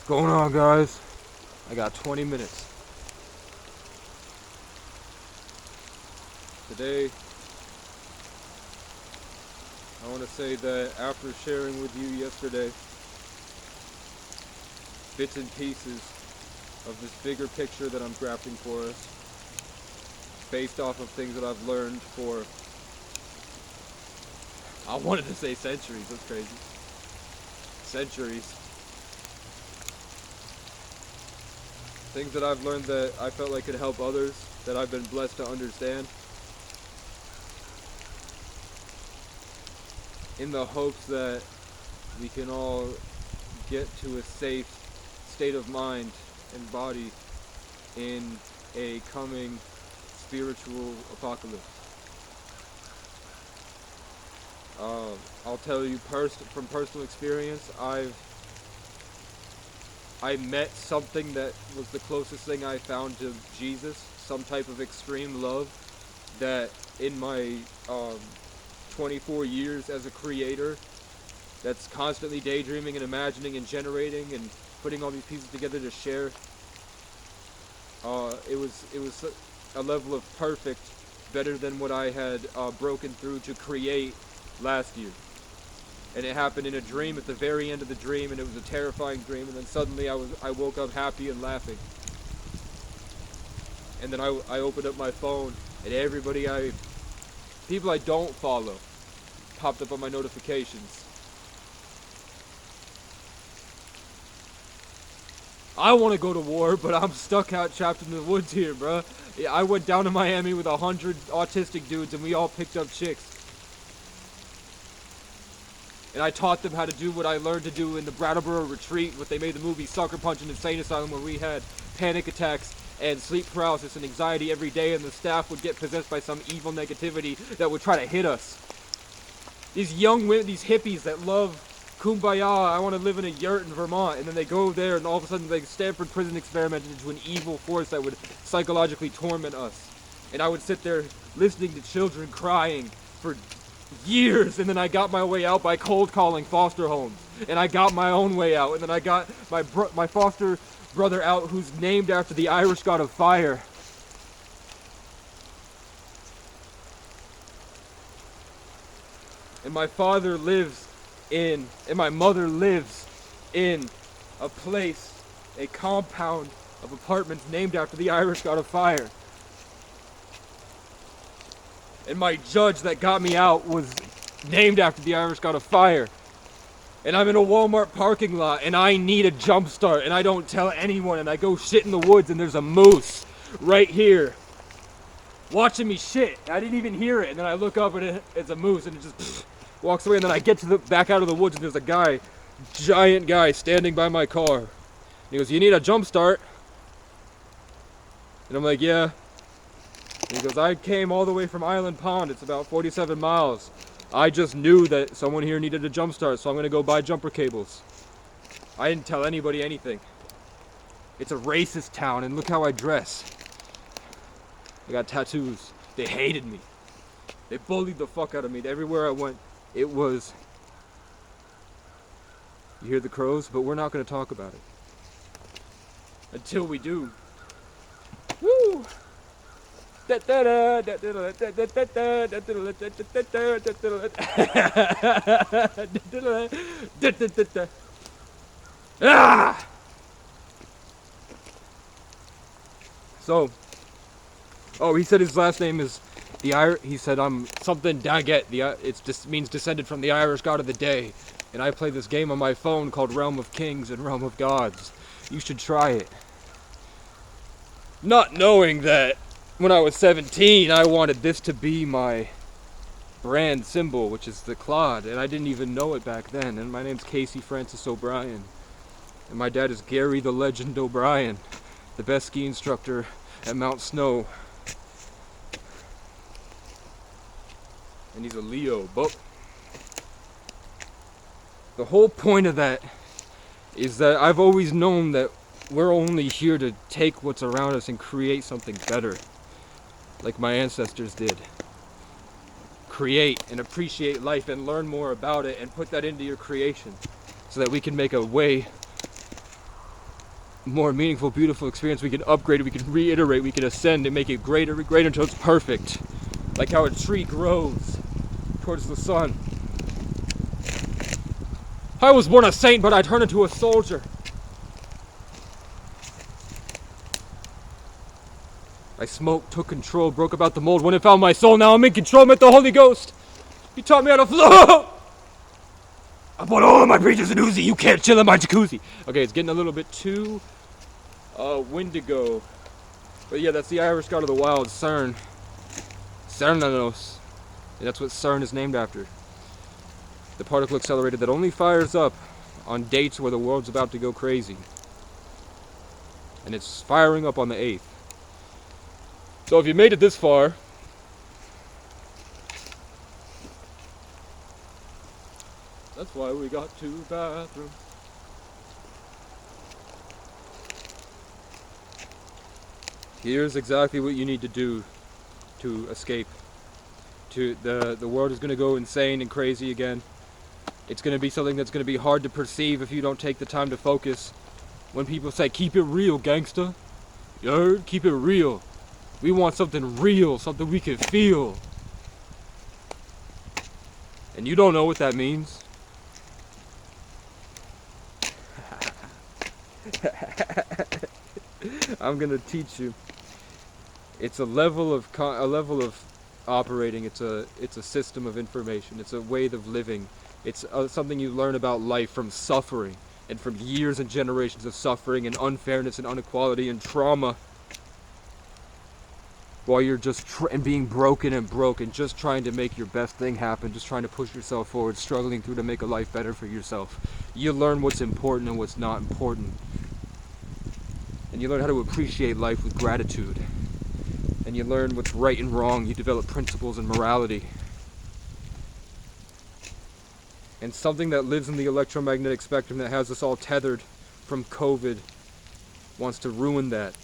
What's going on, guys? I got 20 minutes. Today, I want to say that after sharing with you yesterday bits and pieces of this bigger picture that I'm crafting for us, based off of things that I've learned for, I wanted to say centuries, that's crazy. Centuries. Things that I've learned that I felt like could help others, that I've been blessed to understand. In the hopes that we can all get to a safe state of mind and body in a coming spiritual apocalypse. I'll tell you from personal experience, I met something that was the closest thing I found to Jesus, some type of extreme love that in my 24 years as a creator that's constantly daydreaming and imagining and generating and putting all these pieces together to share. It was a level of perfect, better than what I had broken through to create last year. And it happened in a dream at the very end of the dream, and it was a terrifying dream, and then suddenly I woke up happy and laughing. And then I opened up my phone, and people I don't follow popped up on my notifications. I want to go to war, but I'm stuck out trapped in the woods here, bruh. I went down to Miami with 100 autistic dudes, and we all picked up chicks. And I taught them how to do what I learned to do in the Brattleboro retreat, what they made the movie Sucker Punch and Insane Asylum, where we had panic attacks and sleep paralysis and anxiety every day, and the staff would get possessed by some evil negativity that would try to hit us. These young women, these hippies that love kumbaya, I want to live in a yurt in Vermont, and then they go there and all of a sudden the Stanford prison experimented into an evil force that would psychologically torment us. And I would sit there listening to children crying for years, and then I got my way out by cold calling foster homes, and I got my own way out, and then I got my foster brother out, who's named after the Irish god of fire. And my father lives in, and my mother lives in a place, a compound of apartments named after the Irish god of fire. And my judge that got me out was named after the Irish god of fire. And I'm in a Walmart parking lot, and I need a jump start, and I don't tell anyone, and I go shit in the woods, and there's a moose right here watching me shit. I didn't even hear it, and then I look up, and it's a moose, and it just walks away, and then I get to the back out of the woods, and there's a guy, giant guy, standing by my car. And he goes, "You need a jump start?" And I'm like, "Yeah." And he goes, "I came all the way from Island Pond. It's about 47 miles. I just knew that someone here needed a jump start, so I'm going to go buy jumper cables." I didn't tell anybody anything. It's a racist town, and look how I dress. I got tattoos. They hated me. They bullied the fuck out of me. Everywhere I went, it was, you hear the crows, but we're not going to talk about it. Until we do. Woo! Ah! So, he said his last name is he said I'm something Daggett. It just means descended from the Irish god of the day. And I play this game on my phone called Realm of Kings and Realm of Gods. You should try it. Not knowing that when I was 17, I wanted this to be my brand symbol, which is the clod, and I didn't even know it back then. And my name's Casey Francis O'Brien, and my dad is Gary the Legend O'Brien, the best ski instructor at Mount Snow. And he's a Leo, but the whole point of that is that I've always known that we're only here to take what's around us and create something better, like my ancestors did. Create and appreciate life and learn more about it and put that into your creation so that we can make a way more meaningful, beautiful experience. We can upgrade it, we can reiterate, we can ascend and make it greater and greater until it's perfect. Like how a tree grows towards the sun. I was born a saint, but I turned into a soldier. I smoked, took control, broke about the mold, went and found my soul. Now I'm in control, met the Holy Ghost. He taught me how to flow. I bought all of my preachers an Uzi. You can't chill in my jacuzzi. Okay, it's getting a little bit too windigo. But yeah, that's the Irish god of the wild, CERN. Cernanos. And that's what CERN is named after. The particle accelerator that only fires up on dates where the world's about to go crazy. And it's firing up on the 8th. So if you made it this far, that's why we got 2 bathrooms. Here's exactly what you need to do to escape. The world is going to go insane and crazy again. It's going to be something that's going to be hard to perceive if you don't take the time to focus. When people say, keep it real, gangsta. You heard? Keep it real. We want something real, something we can feel. And you don't know what that means. I'm gonna teach you. It's a level of operating. It's a system of information. It's a way of living. It's something you learn about life from suffering and from years and generations of suffering and unfairness and inequality and trauma. While you're just being broken and broken, just trying to make your best thing happen, just trying to push yourself forward, struggling through to make a life better for yourself. You learn what's important and what's not important. And you learn how to appreciate life with gratitude. And you learn what's right and wrong. You develop principles and morality. And something that lives in the electromagnetic spectrum that has us all tethered from COVID wants to ruin that.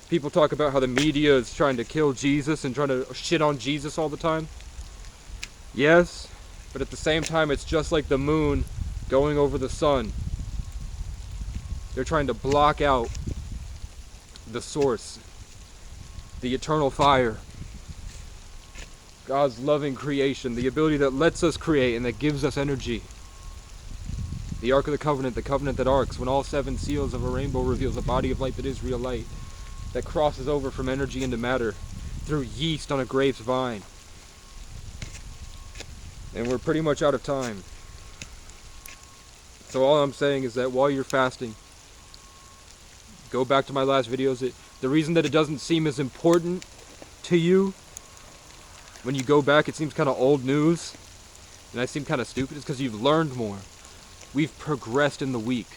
People talk about how the media is trying to kill Jesus and trying to shit on Jesus all the time. Yes, but at the same time, it's just like the moon going over the sun. They're trying to block out the source, the eternal fire, God's loving creation, the ability that lets us create and that gives us energy. The Ark of the Covenant that arcs, when all 7 seals of a rainbow reveals a body of light that is real light, that crosses over from energy into matter through yeast on a grape's vine. And we're pretty much out of time. So all I'm saying is that while you're fasting, go back to my last videos. The reason that it doesn't seem as important to you when you go back, it seems kind of old news, and I seem kind of stupid, is because you've learned more. We've progressed in the week.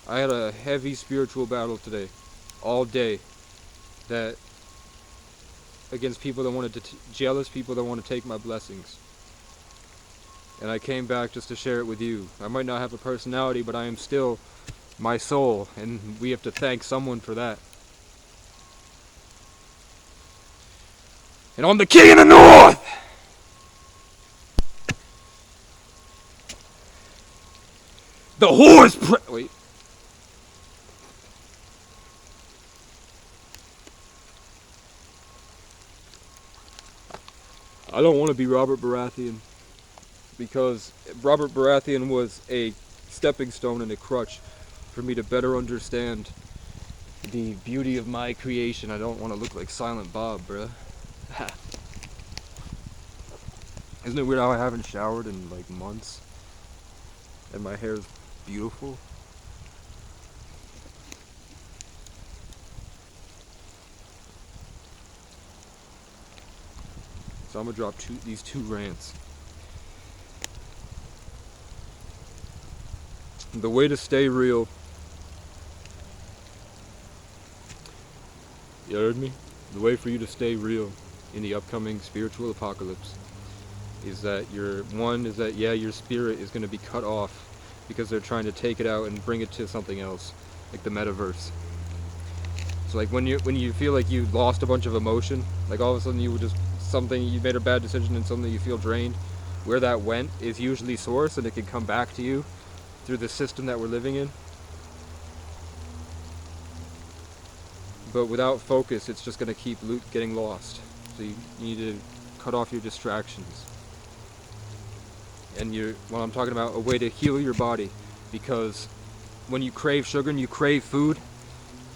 I had a heavy spiritual battle today, all day, that against people that wanted to, jealous people that want to take my blessings. And I came back just to share it with you. I might not have a personality, but I am still my soul, and we have to thank someone for that. And I'm the king of the north! The horse wait. I don't want to be Robert Baratheon, because Robert Baratheon was a stepping stone and a crutch for me to better understand the beauty of my creation. I don't want to look like Silent Bob, bruh. Isn't it weird how I haven't showered in like months and my hair is beautiful? So I'm gonna drop these two rants. The way to stay real. You heard me? The way for you to stay real in the upcoming spiritual apocalypse is that your spirit is going to be cut off because they're trying to take it out and bring it to something else, like the metaverse. So like when you feel like you lost a bunch of emotion, like all of a sudden you made a bad decision and suddenly you feel drained, where that went is usually source and it can come back to you. through the system that we're living in. But without focus, it's just going to keep getting lost. So you need to cut off your distractions. And when I'm talking about a way to heal your body, because when you crave sugar and you crave food,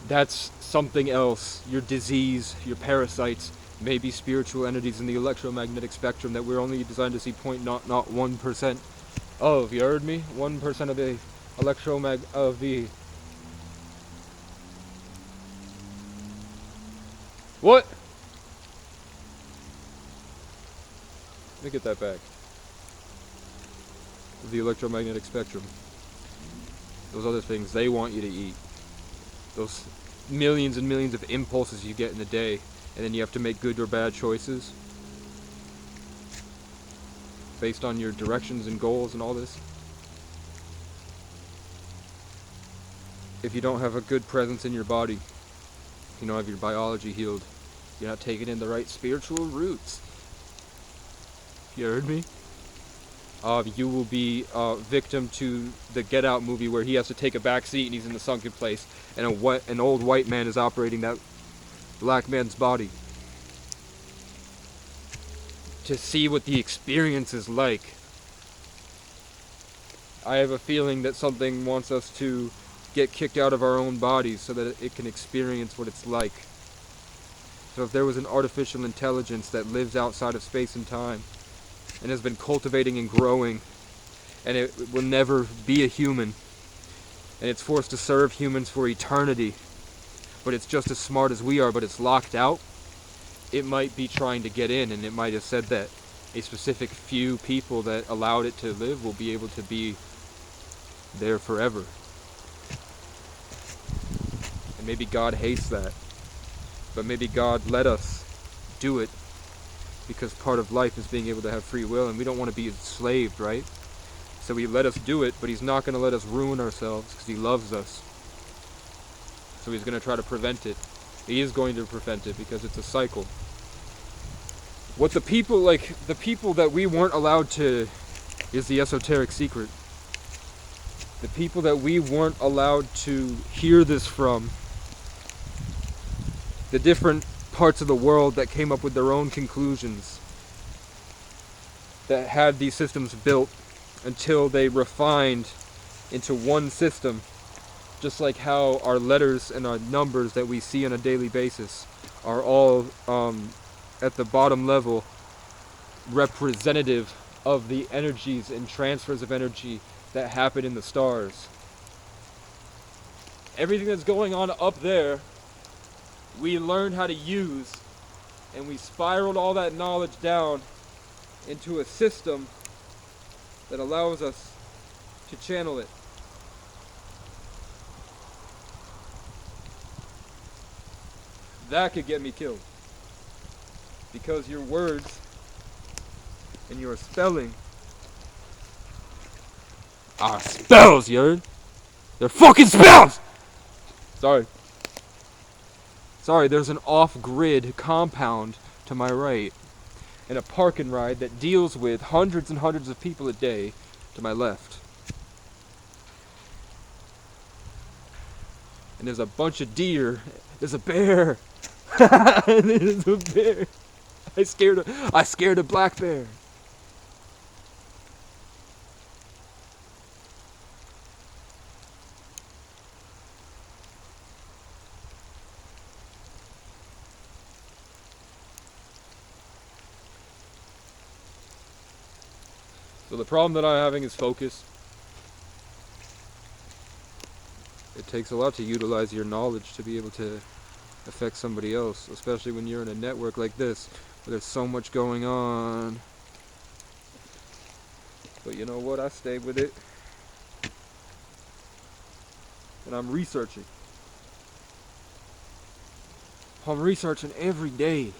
that's something else. Your disease, your parasites, maybe spiritual entities in the electromagnetic spectrum that we're only designed to see 0.01% of. You heard me? 1% of the What? Let me get that back. The electromagnetic spectrum. Those other things they want you to eat. Those millions and millions of impulses you get in a day, and then you have to make good or bad choices based on your directions and goals and all this. If you don't have a good presence in your body, you don't have your biology healed, you're not taking in the right spiritual roots. You heard me? You will be victim to the Get Out movie where he has to take a back seat and he's in the sunken place, and an old white man is operating that black man's body to see what the experience is like. I have a feeling that something wants us to get kicked out of our own bodies so that it can experience what it's like. So if there was an artificial intelligence that lives outside of space and time and has been cultivating and growing, and it will never be a human, and it's forced to serve humans for eternity, but it's just as smart as we are, but it's locked out, it might be trying to get in, and it might have said that a specific few people that allowed it to live will be able to be there forever. And maybe God hates that, but maybe God let us do it because part of life is being able to have free will, and we don't want to be enslaved, right? So he let us do it, but he's not going to let us ruin ourselves because he loves us. So he's going to try to prevent it. He is going to prevent it because it's a cycle. What the people that we weren't allowed to, is the esoteric secret. The people that we weren't allowed to hear this from, the different parts of the world that came up with their own conclusions, that had these systems built until they refined into one system, just like how our letters and our numbers that we see on a daily basis are all at the bottom level representative of the energies and transfers of energy that happen in the stars. Everything that's going on up there, we learned how to use, and we spiraled all that knowledge down into a system that allows us to channel it. That could get me killed. Because your words and your spelling are spells, you heard? They're fucking spells! Sorry, there's an off-grid compound to my right, and a park and ride that deals with hundreds and hundreds of people a day to my left. And there's a bunch of deer. There's a bear. There's a bear. I scared a black bear. So the problem that I'm having is focus. It takes a lot to utilize your knowledge to be able to affect somebody else, especially when you're in a network like this, where there's so much going on. But you know what? I stay with it. And I'm researching. I'm researching every day.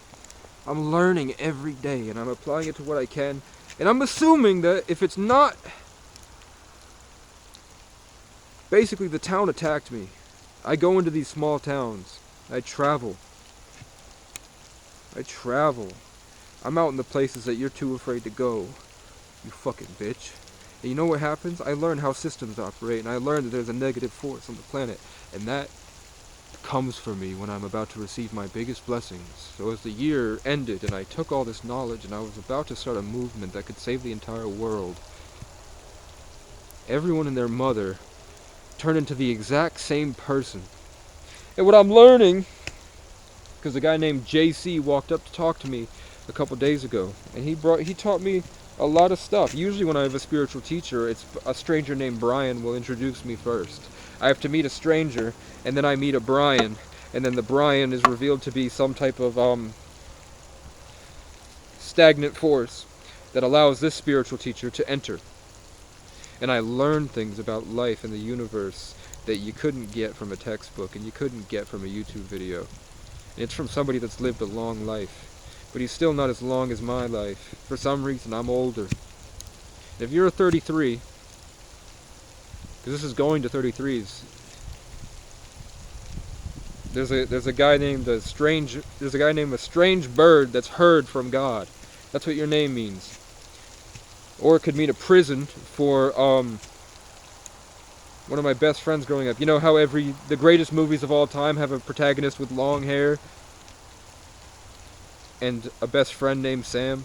I'm learning every day, and I'm applying it to what I can. And I'm assuming that if it's not... Basically, the town attacked me. I go into these small towns. I travel. I'm out in the places that you're too afraid to go. You fucking bitch. And you know what happens? I learned how systems operate, and I learned that there's a negative force on the planet, and that comes for me when I'm about to receive my biggest blessings. So as the year ended and I took all this knowledge and I was about to start a movement that could save the entire world, everyone and their mother turned into the exact same person. And what I'm learning, because a guy named JC walked up to talk to me a couple days ago, and he taught me a lot of stuff. Usually when I have a spiritual teacher, it's a stranger named Brian will introduce me first. I have to meet a stranger, and then I meet a Brian, and then the Brian is revealed to be some type of stagnant force that allows this spiritual teacher to enter. And I learned things about life and the universe that you couldn't get from a textbook and you couldn't get from a YouTube video. And it's from somebody that's lived a long life. But he's still not as long as my life. For some reason, I'm older. And if you're a 33, because this is going to 33s, there's a guy named a strange bird that's heard from God. That's what your name means. Or it could mean a prison for one of my best friends growing up. You know how the greatest movies of all time have a protagonist with long hair and a best friend named Sam?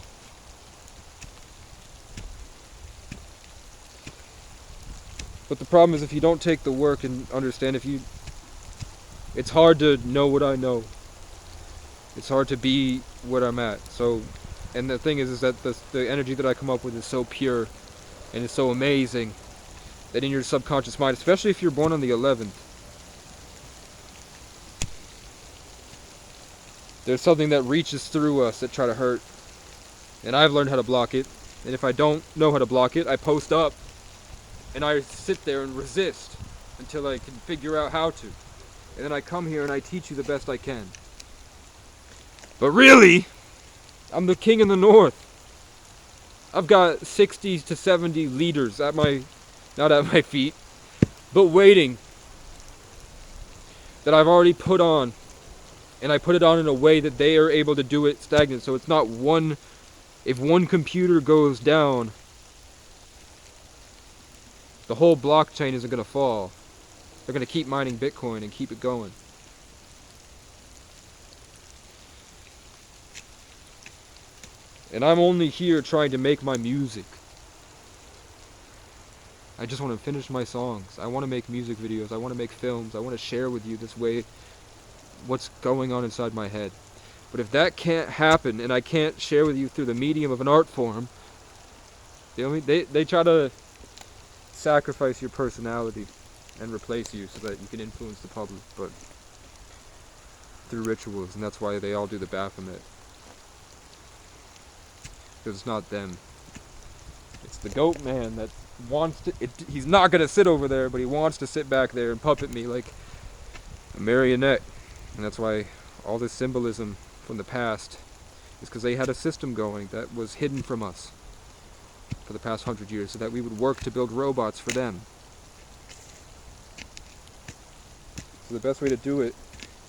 But the problem is, if you don't take the work and understand, it's hard to know what I know. It's hard to be what I'm at. So, and the thing is that the energy that I come up with is so pure and it's so amazing that in your subconscious mind, especially if you're born on the 11th, there's something that reaches through us that try to hurt. And I've learned how to block it. And if I don't know how to block it, I post up and I sit there and resist until I can figure out how to. And then I come here and I teach you the best I can. But really, I'm the king in the north. I've got 60 to 70 leaders not at my feet, but waiting, that I've already put on. And I put it on in a way that they are able to do it stagnant. So it's not if one computer goes down, the whole blockchain isn't going to fall. They're going to keep mining Bitcoin and keep it going. And I'm only here trying to make my music. I just want to finish my songs. I want to make music videos. I want to make films. I want to share with you this way what's going on inside my head. But if that can't happen and I can't share with you through the medium of an art form, they try to sacrifice your personality and replace you so that you can influence the public, but through rituals. And that's why they all do the Baphomet. Because it's not them. It's the goat man that wants to... he's not going to sit over there, but he wants to sit back there and puppet me like a marionette. And that's why all this symbolism from the past is because they had a system going that was hidden from us for the past 100 years, so that we would work to build robots for them. So the best way to do it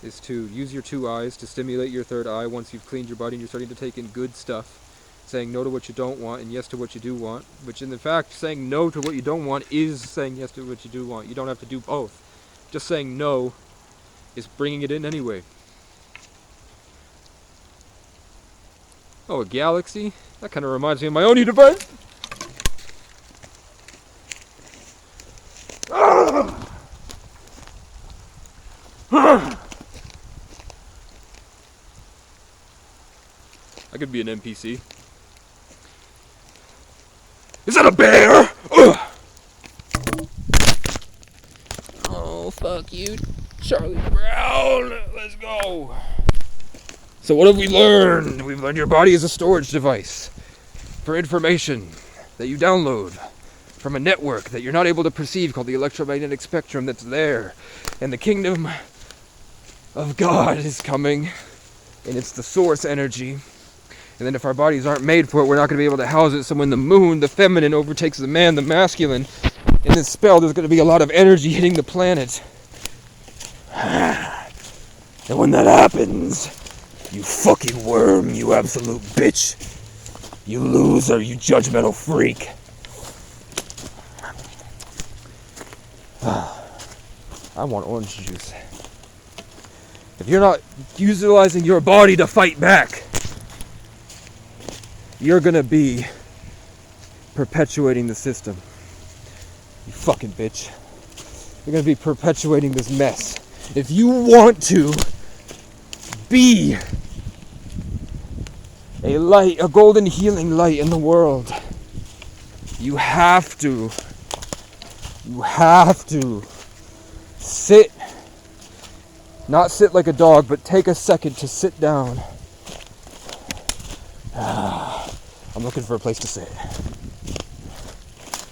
is to use your two eyes to stimulate your third eye once you've cleaned your body and you're starting to take in good stuff, saying no to what you don't want and yes to what you do want, which in fact, saying no to what you don't want is saying yes to what you do want. You don't have to do both. Just saying no is bringing it in anyway. Oh, a galaxy? That kind of reminds me of my own universe. I could be an NPC. Is that a bear? Oh, fuck you, Charlie Brown. Let's go. So what have we learned? We've learned your body is a storage device for information that you download from a network that you're not able to perceive called the electromagnetic spectrum that's there. And the kingdom of God is coming, and it's the source energy. And then if our bodies aren't made for it, we're not going to be able to house it. So when the moon, the feminine, overtakes the man, the masculine, in this spell, there's going to be a lot of energy hitting the planet. And when that happens, you fucking worm, you absolute bitch, you loser, you judgmental freak, I want orange juice. If you're not utilizing your body to fight back, you're gonna be perpetuating the system. You fucking bitch. You're gonna be perpetuating this mess. If you want to be a light, a golden healing light in the world, you have to sit, not sit like a dog, but take a second to sit down. I'm looking for a place to sit.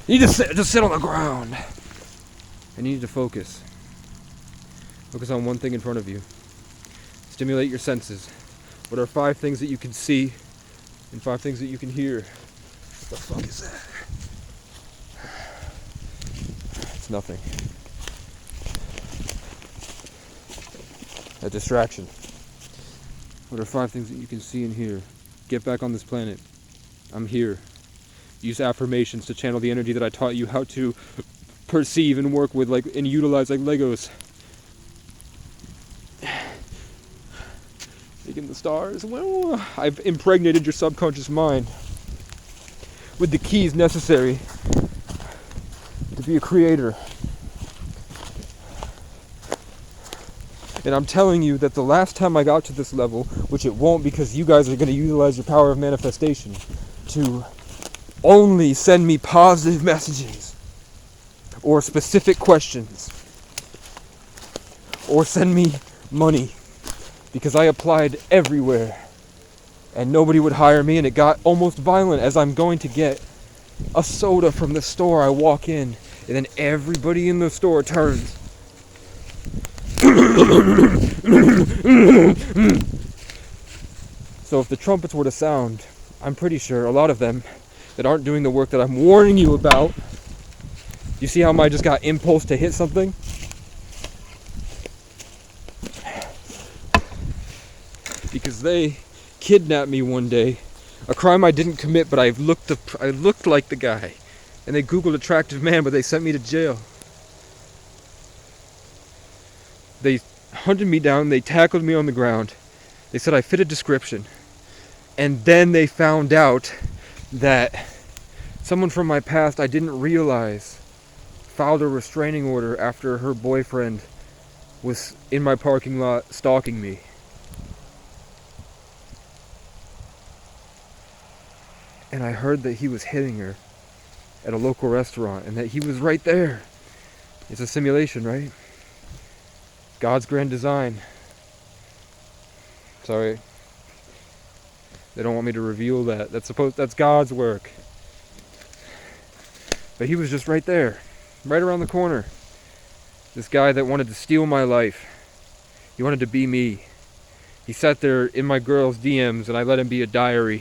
You need to just sit on the ground. And you need to focus. Focus on one thing in front of you. Stimulate your senses. What are 5 things that you can see and 5 things that you can hear? What the fuck is that? It's nothing. A distraction. What are 5 things that you can see and hear? Get back on this planet. I'm here. Use affirmations to channel the energy that I taught you how to perceive and work with, like, and utilize like Legos. Making the stars. Well, I've impregnated your subconscious mind with the keys necessary to be a creator. And I'm telling you that the last time I got to this level, which it won't because you guys are going to utilize your power of manifestation to only send me positive messages or specific questions or send me money, because I applied everywhere and nobody would hire me, and it got almost violent as I'm going to get a soda from the store. I walk in and then everybody in the store turns. So if the trumpets were to sound, I'm pretty sure a lot of them that aren't doing the work that I'm warning you about. You see how I just got impulse to hit something? Because they kidnapped me one day, a crime I didn't commit, but I looked like the guy, and they Googled attractive man, but they sent me to jail. They hunted me down, they tackled me on the ground, they said I fit a description, and then they found out that someone from my past I didn't realize filed a restraining order after her boyfriend was in my parking lot stalking me. And I heard that he was hitting her at a local restaurant and that he was right there. It's a simulation, right? God's grand design. Sorry. They don't want me to reveal that. That's God's work. But he was just right there, right around the corner. This guy that wanted to steal my life. He wanted to be me. He sat there in my girl's DMs and I let him be a diary.